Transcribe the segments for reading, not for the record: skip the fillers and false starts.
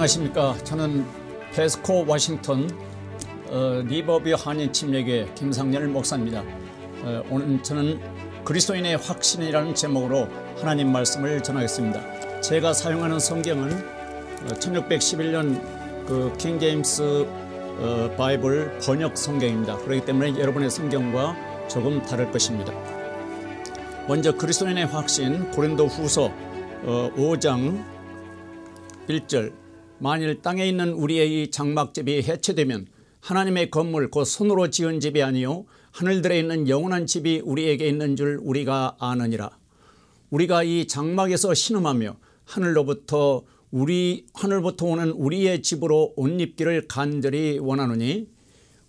안녕하십니까. 저는 페스코 워싱턴 리버뷰 한인 침례교회 김상열 목사입니다. 오늘 저는 그리스도인의 확신이라는 제목으로 하나님 말씀을 전하겠습니다. 제가 사용하는 성경은 1611년 킹 제임스 바이블 번역 성경입니다. 그렇기 때문에 여러분의 성경과 조금 다를 것입니다. 먼저 그리스도인의 확신 고린도 후서 5장 1절, 만일 땅에 있는 우리의 이 장막집이 해체되면 하나님의 건물 곧 손으로 지은 집이 아니요 하늘들에 있는 영원한 집이 우리에게 있는 줄 우리가 아느니라. 우리가 이 장막에서 신음하며 하늘로부터 오는 우리의 집으로 옷 입기를 간절히 원하노니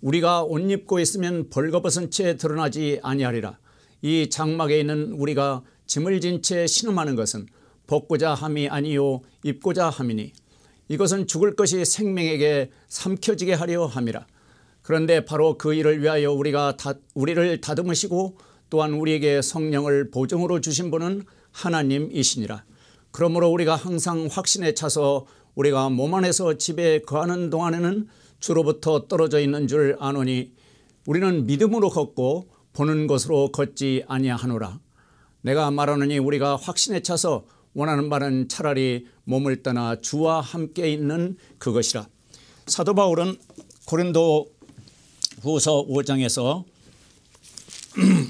우리가 옷 입고 있으면 벌거벗은 채 드러나지 아니하리라. 이 장막에 있는 우리가 짐을 진 채 신음하는 것은 벗고자 함이 아니요 입고자 함이니 이것은 죽을 것이 생명에게 삼켜지게 하려 함이라. 그런데 바로 그 일을 위하여 우리를 다듬으시고 또한 우리에게 성령을 보증으로 주신 분은 하나님이시니라. 그러므로 우리가 항상 확신에 차서 우리가 몸 안에서 집에 거하는 동안에는 주로부터 떨어져 있는 줄 아노니 우리는 믿음으로 걷고 보는 것으로 걷지 아니하노라. 내가 말하노니 우리가 확신에 차서 원하는 바는 차라리 몸을 떠나 주와 함께 있는 그것이라. 사도 바울은 고린도 후서 5장에서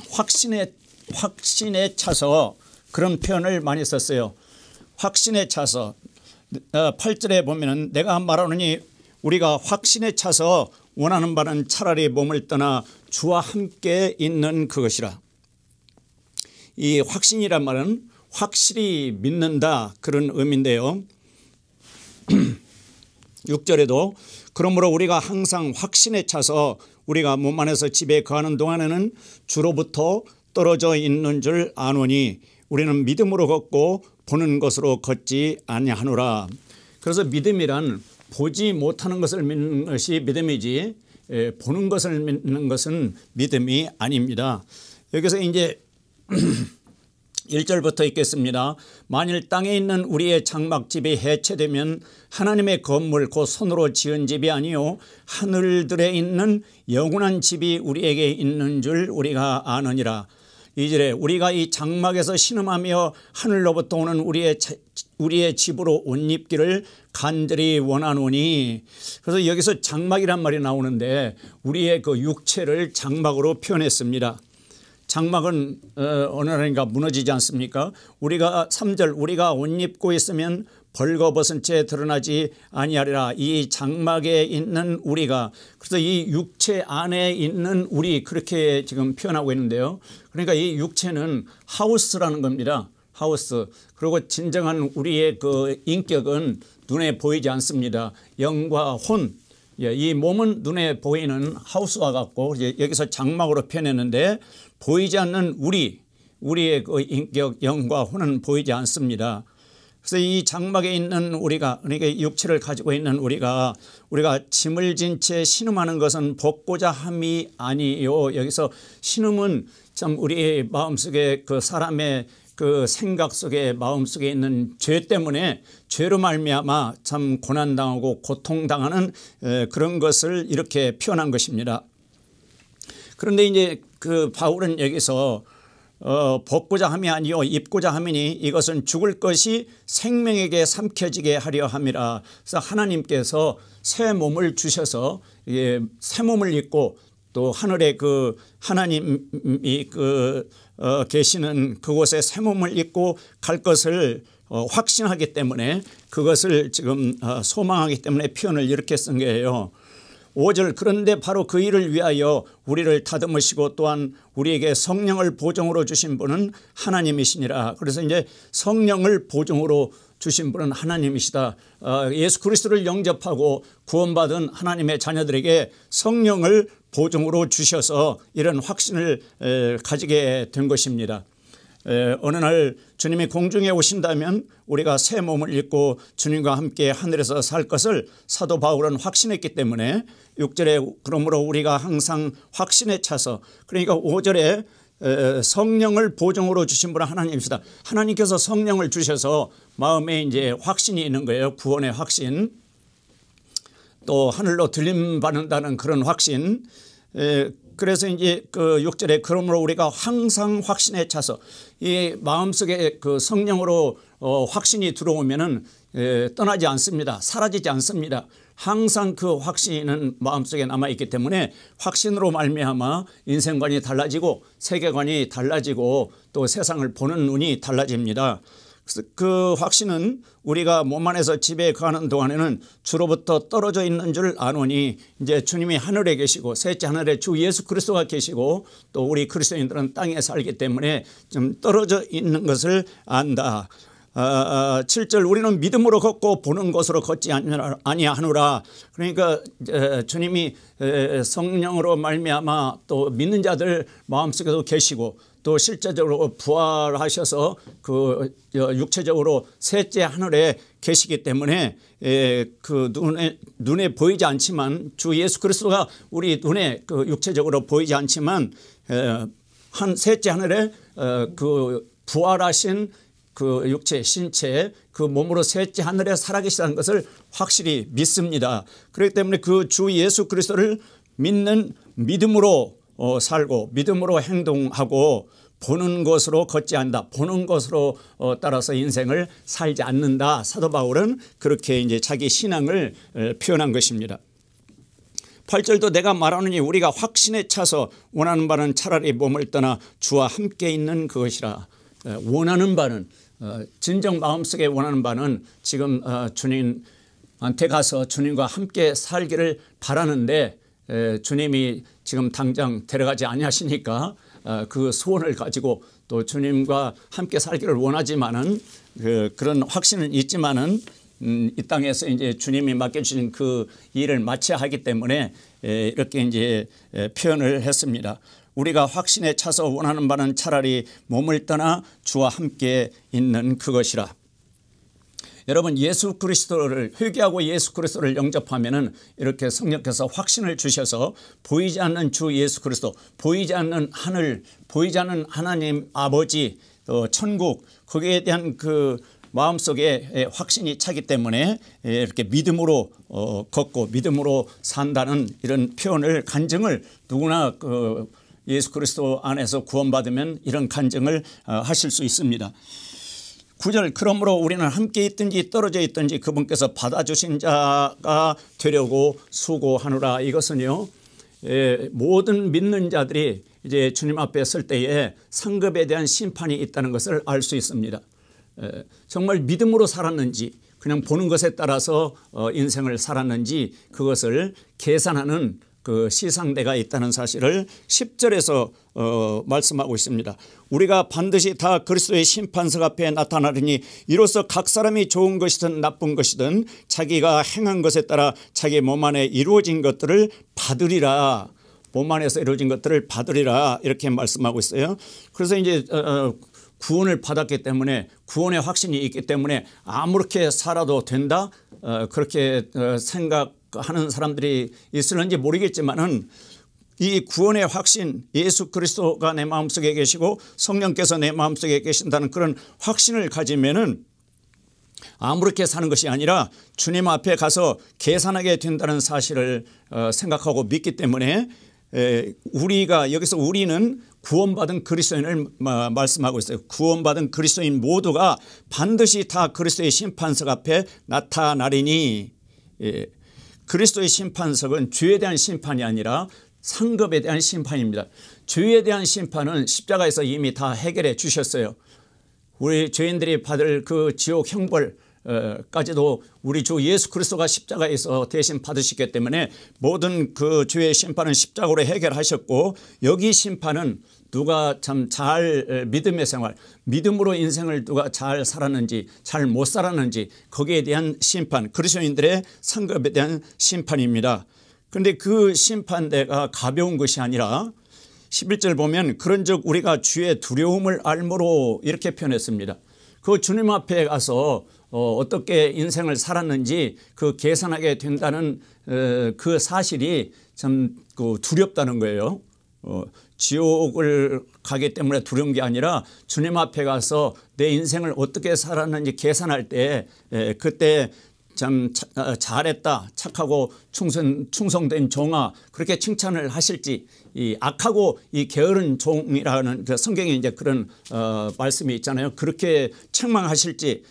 확신에 차서 그런 표현을 많이 썼어요. 확신에 차서 8절에 보면은 내가 말하노니 우리가 확신에 차서 원하는 바는 차라리 몸을 떠나 주와 함께 있는 그것이라. 이 확신이란 말은 확실히 믿는다 그런 의미인데요. 6절에도 그러므로 우리가 항상 확신에 차서 우리가 몸 안에서 집에 거하는 동안에는 주로부터 떨어져 있는 줄 아노니 우리는 믿음으로 걷고 보는 것으로 걷지 아니하노라. 그래서 믿음이란 보지 못하는 것을 믿는 것이 믿음이지 보는 것을 믿는 것은 믿음이 아닙니다. 여기서 이제 1절부터 읽겠습니다. 만일 땅에 있는 우리의 장막집이 해체되면 하나님의 건물 곧 손으로 지은 집이 아니요 하늘들에 있는 영원한 집이 우리에게 있는 줄 우리가 아느니라. 2절에 우리가 이 장막에서 신음하며 하늘로부터 오는 우리의 집으로 옷 입기를 간절히 원하노니. 그래서 여기서 장막이란 말이 나오는데 우리의 그 육체를 장막으로 표현했습니다. 장막은 어느 날인가 무너지지 않습니까? 우리가 3절 우리가 옷 입고 있으면 벌거벗은 채 드러나지 아니하리라. 이 장막에 있는 우리가, 그래서 이 육체 안에 있는 우리, 그렇게 지금 표현하고 있는데요. 그러니까 이 육체는 하우스라는 겁니다. 하우스. 그리고 진정한 우리의 그 인격은 눈에 보이지 않습니다. 영과 혼, 이 몸은 눈에 보이는 하우스와 같고 여기서 장막으로 표현했는데 보이지 않는 우리의 그 인격, 영과 혼은 보이지 않습니다. 그래서 이 장막에 있는 우리가, 그러니까 육체를 가지고 있는 우리가 짐을 진 채 신음하는 것은 벗고자 함이 아니요. 여기서 신음은 참 우리의 마음속에 그 사람의 그 생각 속에 마음속에 있는 죄 때문에 죄로 말미암아 참 고난당하고 고통당하는 그런 것을 이렇게 표현한 것입니다. 그런데 이제 그 바울은 여기서 벗고자 함이 아니요 입고자 함이니 이것은 죽을 것이 생명에게 삼켜지게 하려 함이라. 그래서 하나님께서 새 몸을 주셔서 새 몸을 입고 또 하늘에 그 하나님이 계시는 그곳에 새 몸을 입고 갈 것을 확신하기 때문에 그것을 지금 소망하기 때문에 표현을 이렇게 쓴 거예요. 5절 그런데 바로 그 일을 위하여 우리를 다듬으시고 또한 우리에게 성령을 보증으로 주신 분은 하나님이시니라. 그래서 이제 성령을 보증으로 주신 분은 하나님이시다. 예수 그리스도를 영접하고 구원받은 하나님의 자녀들에게 성령을 보증으로 주셔서 이런 확신을 가지게 된 것입니다. 어느 날 주님이 공중에 오신다면 우리가 새 몸을 입고 주님과 함께 하늘에서 살 것을 사도 바울은 확신했기 때문에 6절에 그러므로 우리가 항상 확신에 차서, 그러니까 5절에 성령을 보증으로 주신 분은 하나님이시다. 하나님께서 성령을 주셔서 마음에 이제 확신이 있는 거예요. 구원의 확신. 또 하늘로 들림받는다는 그런 확신. 그래서 이제 그 6절에 그러므로 우리가 항상 확신에 차서 이 마음속에 그 성령으로 확신이 들어오면은 떠나지 않습니다. 사라지지 않습니다. 항상 그 확신은 마음속에 남아있기 때문에 확신으로 말미암아 인생관이 달라지고 세계관이 달라지고 또 세상을 보는 눈이 달라집니다. 그 확신은 우리가 몸 안에서 집에 가는 동안에는 주로부터 떨어져 있는 줄 아노니 이제 주님이 하늘에 계시고 셋째 하늘에 주 예수 그리스도가 계시고 또 우리 그리스도인들은 땅에 살기 때문에 좀 떨어져 있는 것을 안다. 7절 우리는 믿음으로 걷고 보는 것으로 걷지 아니하노라. 그러니까 주님이 성령으로 말미암아 또 믿는 자들 마음속에도 계시고 또 실제적으로 부활하셔서 그 육체적으로 셋째 하늘에 계시기 때문에 그 눈에 보이지 않지만 주 예수 그리스도가 우리 눈에 그 육체적으로 보이지 않지만 한 셋째 하늘에 그 부활하신 그 육체 신체 그 몸으로 셋째 하늘에 살아계시다는 것을 확실히 믿습니다. 그렇기 때문에 그 주 예수 그리스도를 믿는 믿음으로 살고 믿음으로 행동하고 보는 것으로 걷지 않는다. 보는 것으로 따라서 인생을 살지 않는다. 사도 바울은 그렇게 이제 자기 신앙을 표현한 것입니다. 8절도 내가 말하노니 우리가 확신에 차서 원하는 바는 차라리 몸을 떠나 주와 함께 있는 그것이라. 원하는 바는 진정 마음속에 원하는 바는 지금 주님한테 가서 주님과 함께 살기를 바라는데 주님이 지금 당장 데려가지 아니하시니까 그 소원을 가지고 또 주님과 함께 살기를 원하지만은 그런 확신은 있지만은 이 땅에서 이제 주님이 맡겨주신 그 일을 마쳐야 하기 때문에 이렇게 이제 표현을 했습니다. 우리가 확신에 차서 원하는 바는 차라리 몸을 떠나 주와 함께 있는 그것이라. 여러분 예수 그리스도를 회개하고 예수 그리스도를 영접하면은 이렇게 성령께서 확신을 주셔서 보이지 않는 주 예수 그리스도, 보이지 않는 하늘, 보이지 않는 하나님 아버지, 또 천국 거기에 대한 그 마음속에 확신이 차기 때문에 이렇게 믿음으로 걷고 믿음으로 산다는 이런 표현을 간증을 누구나 그 예수 그리스도 안에서 구원받으면 이런 간증을 하실 수 있습니다. 9절 그러므로 우리는 함께 있든지 떨어져 있든지 그분께서 받아주신 자가 되려고 수고하노라. 이것은요 모든 믿는 자들이 이제 주님 앞에 설 때에 상급에 대한 심판이 있다는 것을 알 수 있습니다. 정말 믿음으로 살았는지 그냥 보는 것에 따라서 인생을 살았는지 그것을 계산하는 그 시상대가 있다는 사실을 10절에서 말씀하고 있습니다. 우리가 반드시 다 그리스도의 심판석 앞에 나타나리니 이로써 각 사람이 좋은 것이든 나쁜 것이든 자기가 행한 것에 따라 자기 몸 안에 이루어진 것들을 받으리라. 몸 안에서 이루어진 것들을 받으리라 이렇게 말씀하고 있어요. 그래서 이제 구원을 받았기 때문에 구원의 확신이 있기 때문에 아무렇게 살아도 된다 그렇게 생각하는 사람들이 있을는지 모르겠지만은 이 구원의 확신 예수 그리스도가 내 마음속에 계시고 성령께서 내 마음속에 계신다는 그런 확신을 가지면은 아무렇게 사는 것이 아니라 주님 앞에 가서 계산하게 된다는 사실을 생각하고 믿기 때문에 우리가 여기서 우리는 구원받은 그리스도인을 말씀하고 있어요. 구원받은 그리스도인 모두가 반드시 다 그리스도의 심판석 앞에 나타나리니 그리스도의 심판석은 죄에 대한 심판이 아니라 상급에 대한 심판입니다. 죄에 대한 심판은 십자가에서 이미 다 해결해 주셨어요. 우리 죄인들이 받을 그 지옥 형벌 까지도 우리 주 예수 그리스도가 십자가에서 대신 받으시기 때문에 모든 그 죄의 심판은 십자가로 해결하셨고 여기 심판은 누가 참 잘 믿음의 생활 믿음으로 인생을 누가 잘 살았는지 잘 못 살았는지 거기에 대한 심판 그리스도인들의 상급에 대한 심판입니다. 그런데 그 심판대가 가벼운 것이 아니라 11절 보면 그런즉 우리가 주의 두려움을 알므로 이렇게 표현했습니다. 그 주님 앞에 가서 어떻게 인생을 살았는지 그 계산하게 된다는 그 사실이 참 두렵다는 거예요. 지옥을 가기 때문에 두려운 게 아니라 주님 앞에 가서 내 인생을 어떻게 살았는지 계산할 때 그때 참 잘했다, 착하고 충성된 종아, 그렇게 칭찬을 하실지, 이 악하고 이 게으른 종이라는 그 성경에 이제 그런 말씀이 있잖아요. 그렇게 책망하실지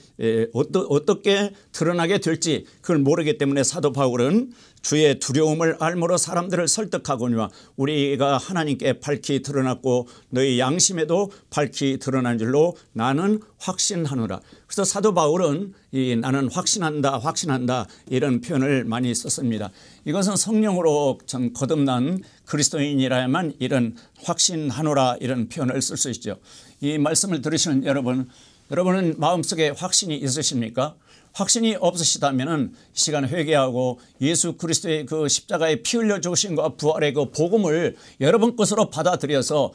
어떻게 드러나게 될지 그걸 모르기 때문에 사도 바울은 주의 두려움을 알므로 사람들을 설득하거니와 우리가 하나님께 밝히 드러났고 너희 양심에도 밝히 드러난 줄로 나는 확신하노라. 그래서 사도 바울은 이 나는 확신한다 이런 표현을 많이 썼습니다. 이것은 성령으로 참 거듭난 그리스도인이라야만 이런 확신하노라 이런 표현을 쓸 수 있죠. 이 말씀을 들으시는 여러분은 마음속에 확신이 있으십니까? 확신이 없으시다면 이 시간 회개하고 예수 그리스도의 그 십자가에 피 흘려 죽으심과 부활의 그 복음을 여러분 것으로 받아들여서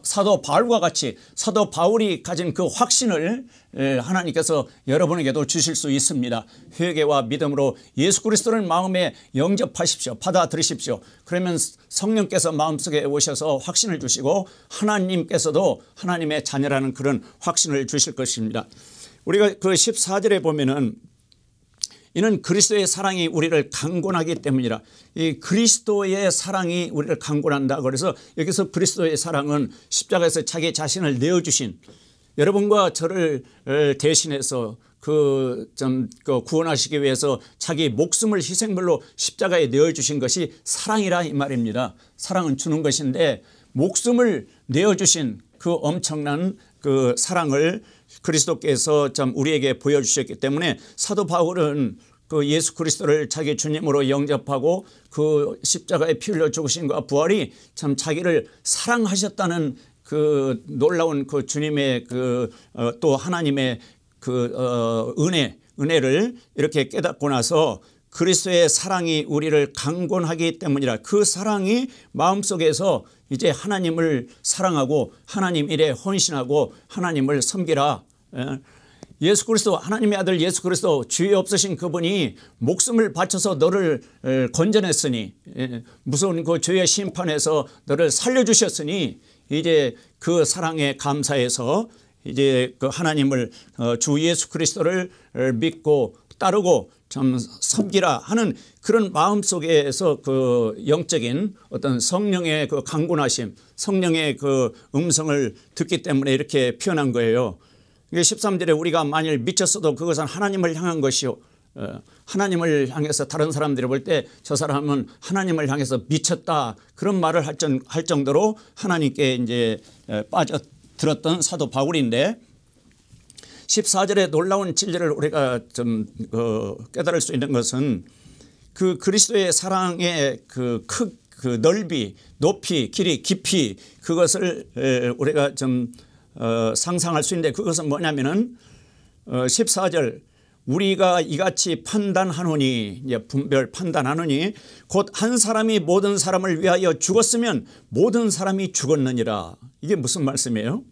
사도 바울과 같이 사도 바울이 가진 그 확신을 하나님께서 여러분에게도 주실 수 있습니다. 회개와 믿음으로 예수 그리스도를 마음에 영접하십시오. 받아들이십시오. 그러면 성령께서 마음속에 오셔서 확신을 주시고 하나님께서도 하나님의 자녀라는 그런 확신을 주실 것입니다. 우리가 그 14절에 보면은 이는 그리스도의 사랑이 우리를 강권하기 때문이라. 이 그리스도의 사랑이 우리를 강권한다. 그래서 여기서 그리스도의 사랑은 십자가에서 자기 자신을 내어주신 여러분과 저를 대신해서 구원하시기 위해서 자기 목숨을 희생물로 십자가에 내어주신 것이 사랑이라 이 말입니다. 사랑은 주는 것인데 목숨을 내어주신 그 엄청난 그 사랑을 그리스도께서 참 우리에게 보여주셨기 때문에 사도 바울은 그 예수 그리스도를 자기 주님으로 영접하고 그 십자가에 피 흘려 죽으심과 부활이 참 자기를 사랑하셨다는 그 놀라운 그 주님의 또 하나님의 은혜를 이렇게 깨닫고 나서 그리스도의 사랑이 우리를 강권하기 때문이라. 그 사랑이 마음속에서 이제 하나님을 사랑하고 하나님 일에 헌신하고 하나님을 섬기라. 예수 그리스도 하나님의 아들 예수 그리스도 죄 없으신 그분이 목숨을 바쳐서 너를 건져냈으니 무서운 그 죄의 심판에서 너를 살려주셨으니 이제 그 사랑에 감사해서 이제 그 하나님을 주 예수 그리스도를 믿고 따르고 참 섬기라 하는 그런 마음속에서 그 영적인 어떤 성령의 그 강권하심, 성령의 그 음성을 듣기 때문에 이렇게 표현한 거예요. 13절에 우리가 만일 미쳤어도 그것은 하나님을 향한 것이요. 하나님을 향해서 다른 사람들이 볼 때 저 사람은 하나님을 향해서 미쳤다 그런 말을 할 정도로 하나님께 이제 빠져들었던 사도 바울인데 14절의 놀라운 진리를 우리가 좀 깨달을 수 있는 것은 그 그리스도의 사랑의 그 넓이, 높이, 길이, 깊이 그것을 우리가 좀 상상할 수 있는데 그것은 뭐냐면은 14절 우리가 이같이 판단하노니 이제 분별 판단하노니 곧 한 사람이 모든 사람을 위하여 죽었으면 모든 사람이 죽었느니라. 이게 무슨 말씀이에요?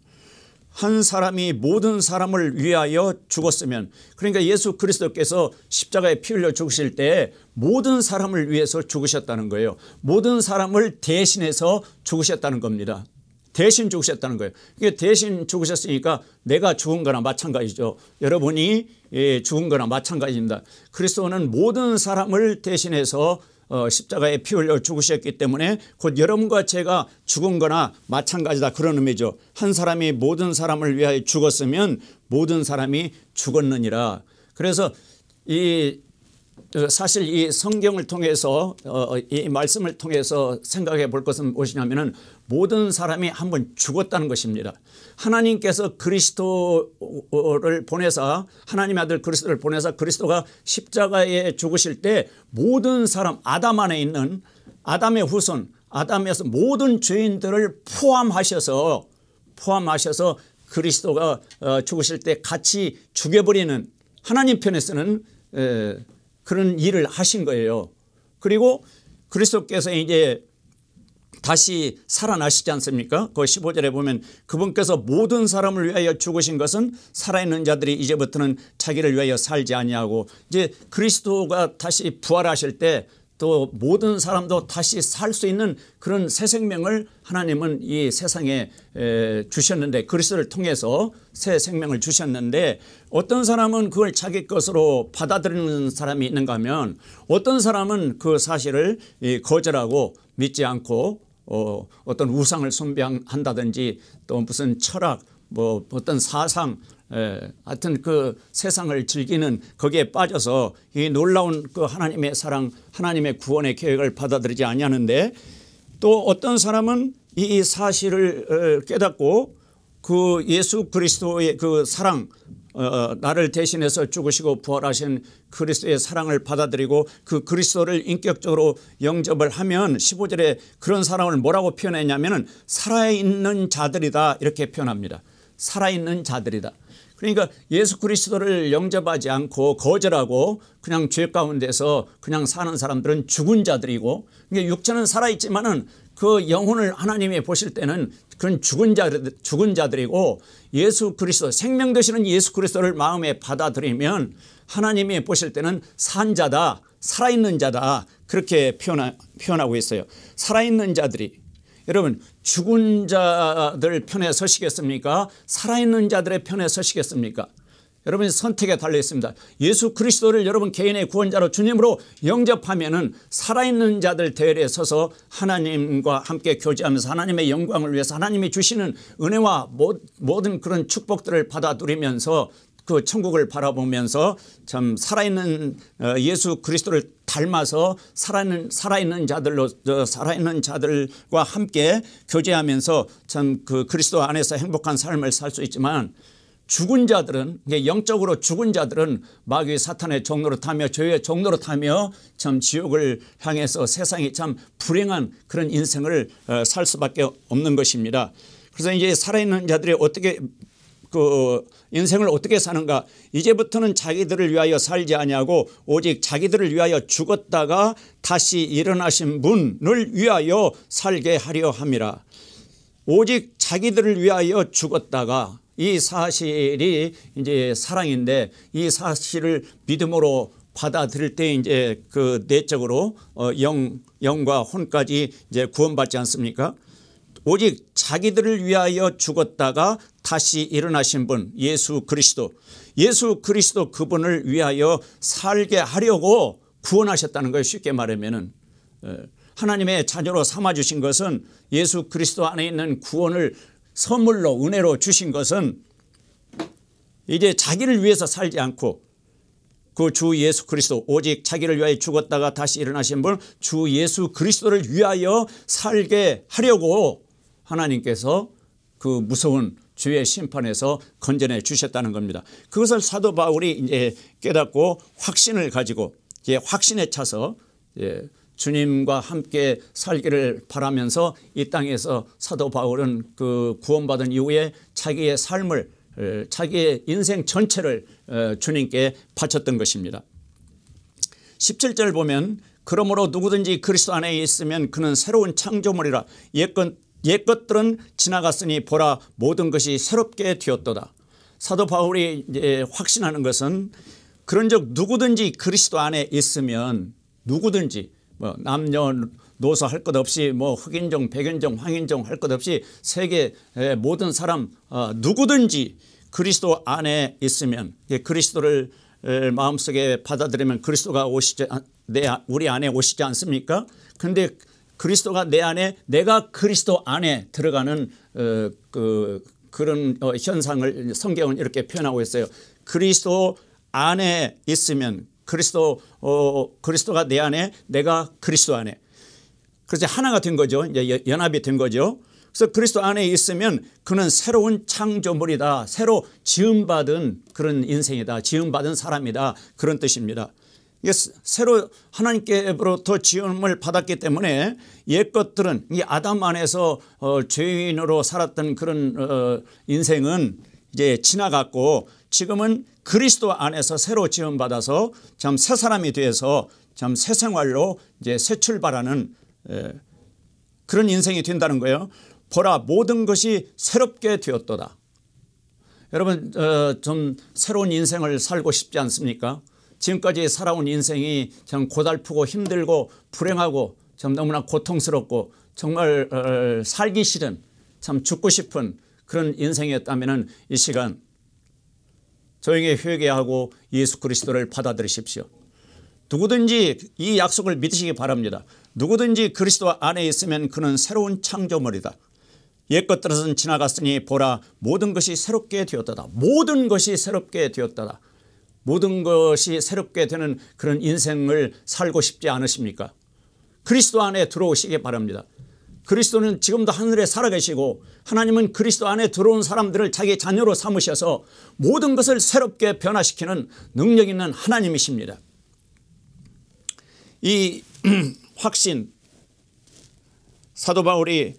한 사람이 모든 사람을 위하여 죽었으면 그러니까 예수 그리스도께서 십자가에 피 흘려 죽으실 때 모든 사람을 위해서 죽으셨다는 거예요. 모든 사람을 대신해서 죽으셨다는 겁니다. 대신 죽으셨다는 거예요. 이게 대신 죽으셨으니까 내가 죽은 거나 마찬가지죠. 여러분이 죽은 거나 마찬가지입니다. 그리스도는 모든 사람을 대신해서 십자가에 피 흘려 죽으셨기 때문에 곧 여러분과 제가 죽은 거나 마찬가지다 그런 의미죠. 한 사람이 모든 사람을 위하여 죽었으면 모든 사람이 죽었느니라. 그래서 사실 이 성경을 통해서 이 말씀을 통해서 생각해 볼 것은 무엇이냐면은 모든 사람이 한번 죽었다는 것입니다. 하나님께서 그리스도를 보내사 하나님의 아들 그리스도를 보내사 그리스도가 십자가에 죽으실 때 모든 사람 아담 안에 있는 아담의 후손 아담에서 모든 죄인들을 포함하셔서 그리스도가 죽으실 때 같이 죽여버리는 하나님 편에서는 그런 일을 하신 거예요. 그리고 그리스도께서 이제 다시 살아나시지 않습니까? 그 15절에 보면 그분께서 모든 사람을 위하여 죽으신 것은 살아있는 자들이 이제부터는 자기를 위하여 살지 아니하고 이제 그리스도가 다시 부활하실 때 또 모든 사람도 다시 살 수 있는 그런 새 생명을 하나님은 이 세상에 주셨는데, 그리스도를 통해서 새 생명을 주셨는데, 어떤 사람은 그걸 자기 것으로 받아들이는 사람이 있는가 하면, 어떤 사람은 그 사실을 거절하고 믿지 않고 어떤 우상을 숭배한다든지 또 무슨 철학 뭐 어떤 사상, 하여튼 그 세상을 즐기는 거기에 빠져서 이 놀라운 그 하나님의 사랑, 하나님의 구원의 계획을 받아들이지 아니하는데, 또 어떤 사람은 이 사실을 깨닫고 그 예수 그리스도의 그 사랑, 나를 대신해서 죽으시고 부활하신 그리스도의 사랑을 받아들이고 그 그리스도를 인격적으로 영접을 하면 15절에 그런 사람을 뭐라고 표현했냐면은 살아있는 자들이다 이렇게 표현합니다. 살아있는 자들이다. 그러니까 예수 그리스도를 영접하지 않고 거절하고 그냥 죄 가운데서 그냥 사는 사람들은 죽은 자들이고, 그러니까 육체는 살아있지만은 그 영혼을 하나님이 보실 때는 그런 죽은 자들이고, 예수 그리스도 생명 되시는 예수 그리스도를 마음에 받아들이면 하나님이 보실 때는 산 자다, 살아있는 자다 그렇게 표현하고 있어요. 살아있는 자들이. 여러분, 죽은 자들 편에 서시겠습니까? 살아있는 자들의 편에 서시겠습니까? 여러분이 선택에 달려 있습니다. 예수 그리스도를 여러분 개인의 구원자로 주님으로 영접하면은 살아있는 자들 대열에 서서 하나님과 함께 교제하면서 하나님의 영광을 위해서 하나님이 주시는 은혜와 모든 그런 축복들을 받아 누리면서 그 천국을 바라보면서 참 살아있는 예수 그리스도를 닮아서 살아있는 자들과 함께 교제하면서 참 그 그리스도 안에서 행복한 삶을 살 수 있지만, 죽은 자들은, 영적으로 죽은 자들은 마귀 사탄의 종로로 타며 죄의 종로로 타며 참 지옥을 향해서 세상이 참 불행한 그런 인생을 살 수밖에 없는 것입니다. 그래서 이제 살아있는 자들이 어떻게 그 인생을 어떻게 사는가? 이제부터는 자기들을 위하여 살지 아니하고 오직 자기들을 위하여 죽었다가 다시 일어나신 분을 위하여 살게 하려 함이라. 오직 자기들을 위하여 죽었다가, 이 사실이 이제 사랑인데 이 사실을 믿음으로 받아들일 때 이제 그 내적으로 영과 혼까지 이제 구원받지 않습니까? 오직 자기들을 위하여 죽었다가 다시 일어나신 분 예수 그리스도 그분을 위하여 살게 하려고 구원하셨다는 거예요. 쉽게 말하면은 하나님의 자녀로 삼아주신 것은, 예수 그리스도 안에 있는 구원을 선물로 은혜로 주신 것은 이제 자기를 위해서 살지 않고 그 주 예수 그리스도, 오직 자기를 위하여 죽었다가 다시 일어나신 분 주 예수 그리스도를 위하여 살게 하려고 하나님께서 그 무서운 주의 심판에서 건져내 주셨다는 겁니다. 그것을 사도 바울이 이제 깨닫고 확신을 가지고 이제 확신에 차서 주님과 함께 살기를 바라면서 이 땅에서 사도 바울은 그 구원받은 이후에 자기의 삶을, 자기의 인생 전체를 주님께 바쳤던 것입니다. 17절 보면, 그러므로 누구든지 그리스도 안에 있으면 그는 새로운 창조물이라. 옛것들은 지나갔으니 보라 모든 것이 새롭게 되었도다. 사도 바울이 이제 확신하는 것은, 그런즉 누구든지 그리스도 안에 있으면, 누구든지 뭐 남녀노소 할 것 없이 뭐 흑인종 백인종 황인종 할 것 없이 세계 모든 사람 누구든지 그리스도 안에 있으면, 그리스도를 마음속에 받아들이면 그리스도가 우리 안에 오시지 않습니까? 그런데 그리스도가 내 안에, 내가 그리스도 안에 들어가는 그런 현상을 성경은 이렇게 표현하고 있어요. 그리스도 안에 있으면, 그리스도가 내 안에, 내가 그리스도 안에. 그래서 하나가 된 거죠. 이제 연합이 된 거죠. 그래서 그리스도 안에 있으면 그는 새로운 창조물이다. 새로 지음받은 그런 인생이다. 지음받은 사람이다. 그런 뜻입니다. 이게 새로 하나님께로부터 지음을 받았기 때문에 옛것들은, 이 아담 안에서 죄인으로 살았던 그런 인생은 이제 지나갔고, 지금은 그리스도 안에서 새로 지음받아서 참 새 사람이 되어서 참 새 생활로 이제 새 출발하는 그런 인생이 된다는 거예요. 보라 모든 것이 새롭게 되었도다. 여러분 좀 새로운 인생을 살고 싶지 않습니까? 지금까지 살아온 인생이 참 고달프고 힘들고 불행하고 참 너무나 고통스럽고 정말 살기 싫은 참 죽고 싶은 그런 인생이었다면 이 시간 조용히 회개하고 예수 그리스도를 받아들이십시오. 누구든지 이 약속을 믿으시기 바랍니다. 누구든지 그리스도 안에 있으면 그는 새로운 창조물이다. 옛것들은 지나갔으니 보라 모든 것이 새롭게 되었다. 모든 것이 새롭게 되었다. 모든 것이 새롭게 되는 그런 인생을 살고 싶지 않으십니까? 그리스도 안에 들어오시기 바랍니다. 그리스도는 지금도 하늘에 살아계시고 하나님은 그리스도 안에 들어온 사람들을 자기 자녀로 삼으셔서 모든 것을 새롭게 변화시키는 능력 있는 하나님이십니다. 이 확신 사도 바울이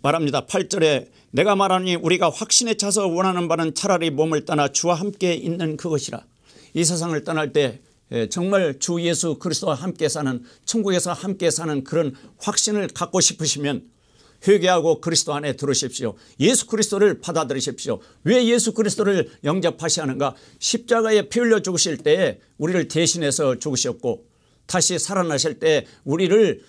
말합니다. 8절에 내가 말하니 우리가 확신에 차서 원하는 바는 차라리 몸을 떠나 주와 함께 있는 그것이라. 이 세상을 떠날 때 정말 주 예수 그리스도와 함께 사는 천국에서 함께 사는 그런 확신을 갖고 싶으시면 회개하고 그리스도 안에 들어오십시오. 예수 그리스도를 받아들이십시오. 왜 예수 그리스도를 영접하셔야 하는가? 십자가에 피 흘려 죽으실 때에 우리를 대신해서 죽으셨고 다시 살아나실 때 우리를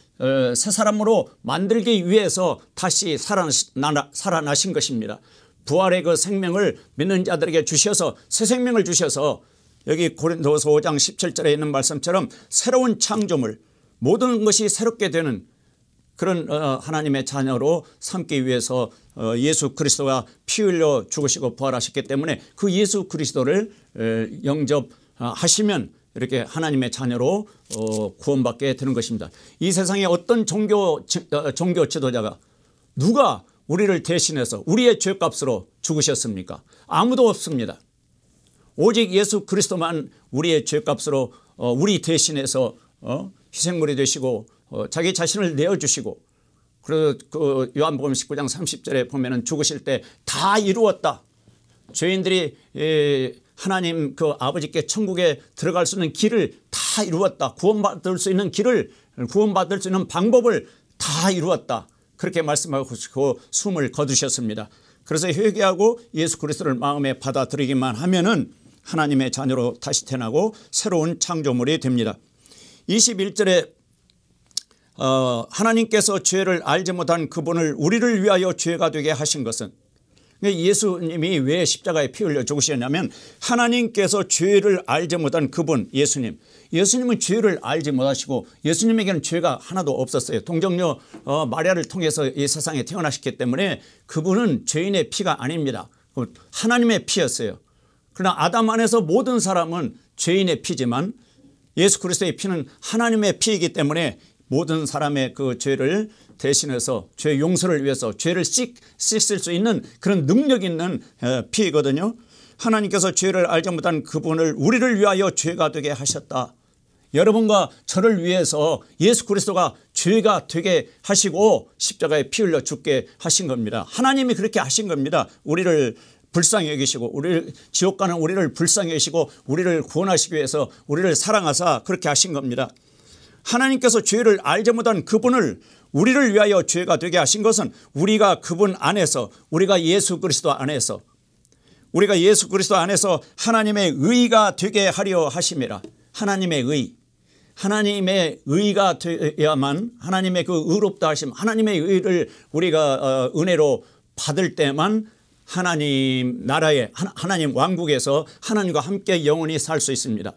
새 사람으로 만들기 위해서 다시 살아나신 것입니다. 부활의 그 생명을 믿는 자들에게 주셔서 새 생명을 주셔서 여기 고린도서 5장 17절에 있는 말씀처럼 새로운 창조물 모든 것이 새롭게 되는 그런 하나님의 자녀로 삼기 위해서 예수 그리스도가 피 흘려 죽으시고 부활하셨기 때문에 그 예수 그리스도를 영접하시면 이렇게 하나님의 자녀로 구원받게 되는 것입니다. 이 세상에 어떤 종교 지도자가 누가 우리를 대신해서 우리의 죄값으로 죽으셨습니까? 아무도 없습니다. 오직 예수 그리스도만 우리의 죄값으로 우리 대신해서 희생물이 되시고 자기 자신을 내어주시고 그래서 그 요한복음 19장 30절에 보면은 죽으실 때 다 이루었다. 죄인들이 하나님 그 아버지께 천국에 들어갈 수 있는 길을 다 이루었다. 구원받을 수 있는 길을 구원받을 수 있는 방법을 다 이루었다. 그렇게 말씀하고 숨을 거두셨습니다. 그래서 회개하고 예수 그리스도를 마음에 받아들이기만 하면은 하나님의 자녀로 다시 태어나고 새로운 창조물이 됩니다. 21절에 하나님께서 죄를 알지 못한 그분을 우리를 위하여 죄가 되게 하신 것은 예수님이 왜 십자가에 피 흘려 죽으셨냐면 하나님께서 죄를 알지 못한 그분 예수님은 죄를 알지 못하시고 예수님에게는 죄가 하나도 없었어요. 동정녀 마리아를 통해서 이 세상에 태어나셨기 때문에 그분은 죄인의 피가 아닙니다. 하나님의 피였어요. 그러나 아담 안에서 모든 사람은 죄인의 피지만 예수 그리스도의 피는 하나님의 피이기 때문에 모든 사람의 그 죄를 대신해서 죄 용서를 위해서 죄를 씻을 수 있는 그런 능력 있는 피이거든요. 하나님께서 죄를 알지 못한 그분을 우리를 위하여 죄가 되게 하셨다. 여러분과 저를 위해서 예수 그리스도가 죄가 되게 하시고 십자가에 피 흘려 죽게 하신 겁니다. 하나님이 그렇게 하신 겁니다. 우리를 불쌍히 여기시고 우리를 지옥 가는 우리를 불쌍히 여기시고 우리를 구원하시기 위해서 우리를 사랑하사 그렇게 하신 겁니다. 하나님께서 죄를 알지 못한 그분을 우리를 위하여 죄가 되게 하신 것은 우리가 그분 안에서 우리가 예수 그리스도 안에서 하나님의 의가 되게 하려 하심이라. 하나님의 의가 되어야만 하나님의 그 의롭다 하심 하나님의 의를 우리가 은혜로 받을 때만 하나님 나라에 하나님 왕국에서 하나님과 함께 영원히 살 수 있습니다.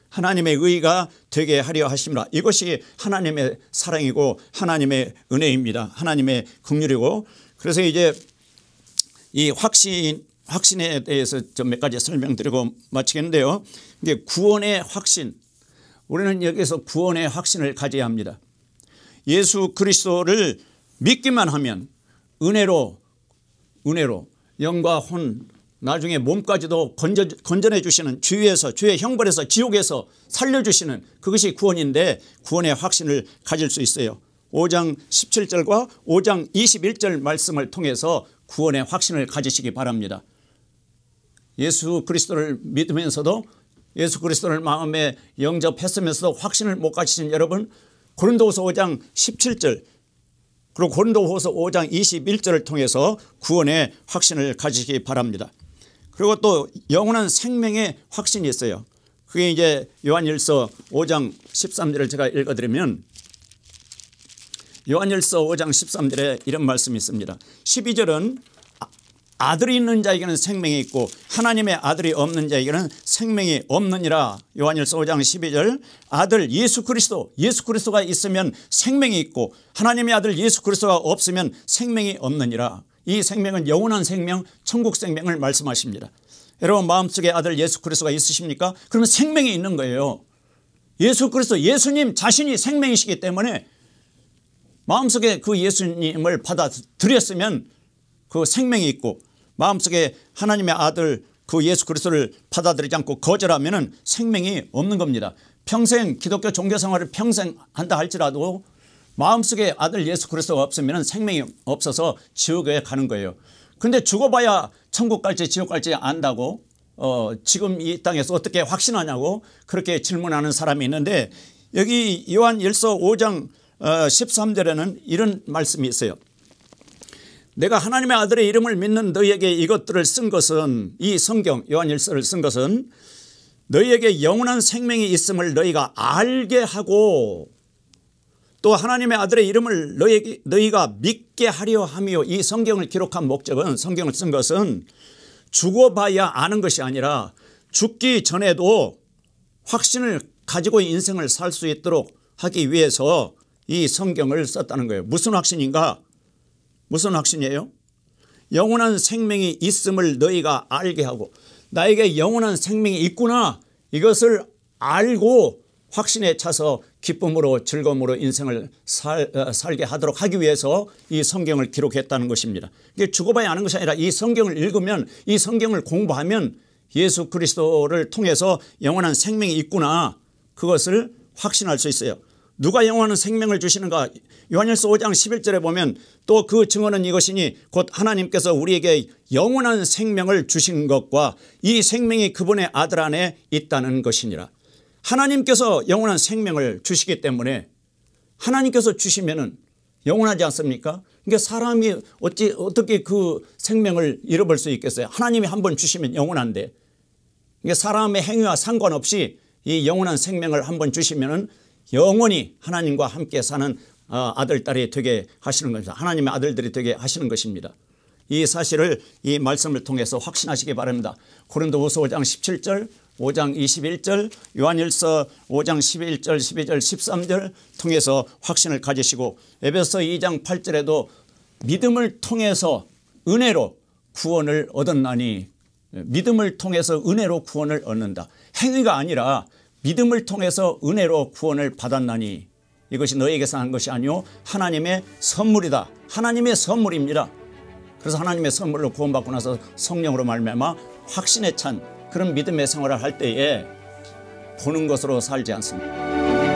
하나님의 의가 되게 하려 하심이라. 이것이 하나님의 사랑이고 하나님의 은혜입니다. 하나님의 긍휼이고. 그래서 이제 이 확신에 대해서 좀 몇 가지 설명드리고 마치겠는데요. 이게 구원의 확신. 우리는 여기서 구원의 확신을 가져야 합니다. 예수 그리스도를 믿기만 하면 은혜로 영과 혼 나중에 몸까지도 건져내 주시는 주위에서 주의 형벌에서 지옥에서 살려주시는 그것이 구원인데 구원의 확신을 가질 수 있어요. 5장 17절과 5장 21절 말씀을 통해서 구원의 확신을 가지시기 바랍니다. 예수 그리스도를 믿으면서도 예수 그리스도를 마음에 영접했으면서도 확신을 못 가지신 여러분 고린도후서 5장 17절 그리고 고린도후서 5장 21절을 통해서 구원의 확신을 가지시기 바랍니다. 그리고 또 영원한 생명의 확신이 있어요. 그게 이제 요한일서 5장 13절을 제가 읽어드리면 요한일서 5장 13절에 이런 말씀이 있습니다. 12절은 아들이 있는 자에게는 생명이 있고 하나님의 아들이 없는 자에게는 생명이 없느니라. 요한일서 5장 12절 아들 예수 그리스도가 있으면 생명이 있고 하나님의 아들 예수 그리스도가 없으면 생명이 없느니라. 이 생명은 영원한 생명 천국 생명을 말씀하십니다. 여러분 마음속에 아들 예수 그리스도가 있으십니까? 그러면 생명이 있는 거예요. 예수 그리스도 예수님 자신이 생명이시기 때문에 마음속에 그 예수님을 받아들였으면 그 생명이 있고 마음속에 하나님의 아들 그 예수 그리스도를 받아들이지 않고 거절하면 생명이 없는 겁니다. 평생 기독교 종교 생활을 평생 한다 할지라도 마음속에 아들 예수 그리스도가 없으면 생명이 없어서 지옥에 가는 거예요. 그런데 죽어봐야 천국 갈지 지옥 갈지 안다고 지금 이 땅에서 어떻게 확신하냐고 그렇게 질문하는 사람이 있는데 여기 요한일서 5장 13절에는 이런 말씀이 있어요. 내가 하나님의 아들의 이름을 믿는 너희에게 이것들을 쓴 것은 이 성경 요한일서를 쓴 것은 너희에게 영원한 생명이 있음을 너희가 알게 하고 또 하나님의 아들의 이름을 너희가 믿게 하려 함이요. 이 성경을 기록한 목적은 성경을 쓴 것은 죽어봐야 아는 것이 아니라 죽기 전에도 확신을 가지고 인생을 살 수 있도록 하기 위해서 이 성경을 썼다는 거예요. 무슨 확신인가? 무슨 확신이에요? 영원한 생명이 있음을 너희가 알게 하고 나에게 영원한 생명이 있구나 이것을 알고 확신에 차서 기쁨으로 즐거움으로 인생을 살게 하도록 하기 위해서 이 성경을 기록했다는 것입니다. 이게 죽어봐야 아는 것이 아니라 이 성경을 읽으면 이 성경을 공부하면 예수 그리스도를 통해서 영원한 생명이 있구나 그것을 확신할 수 있어요. 누가 영원한 생명을 주시는가? 요한일서 5장 11절에 보면 또 그 증언은 이것이니 곧 하나님께서 우리에게 영원한 생명을 주신 것과 이 생명이 그분의 아들 안에 있다는 것이니라. 하나님께서 영원한 생명을 주시기 때문에 하나님께서 주시면은 영원하지 않습니까? 그러니까 사람이 어떻게 그 생명을 잃어버릴 수 있겠어요? 하나님이 한번 주시면 영원한데 그러니까 사람의 행위와 상관없이 이 영원한 생명을 한번 주시면은 영원히 하나님과 함께 사는 아들 딸이 되게 하시는 것입니다. 하나님의 아들들이 되게 하시는 것입니다. 이 사실을 이 말씀을 통해서 확신하시기 바랍니다. 고린도후서 5장 17절 5장 21절 요한일서 5장 11절 12절 13절 통해서 확신을 가지시고 에베소 2장 8절에도 믿음을 통해서 은혜로 구원을 얻었나니 믿음을 통해서 은혜로 구원을 얻는다. 행위가 아니라 믿음을 통해서 은혜로 구원을 받았나니 이것이 너에게서 한 것이 아니오 하나님의 선물이다. 하나님의 선물입니다. 그래서 하나님의 선물로 구원받고 나서 성령으로 말미암아 확신에 찬 그런 믿음의 생활을 할 때에 보는 것으로 살지 않습니다.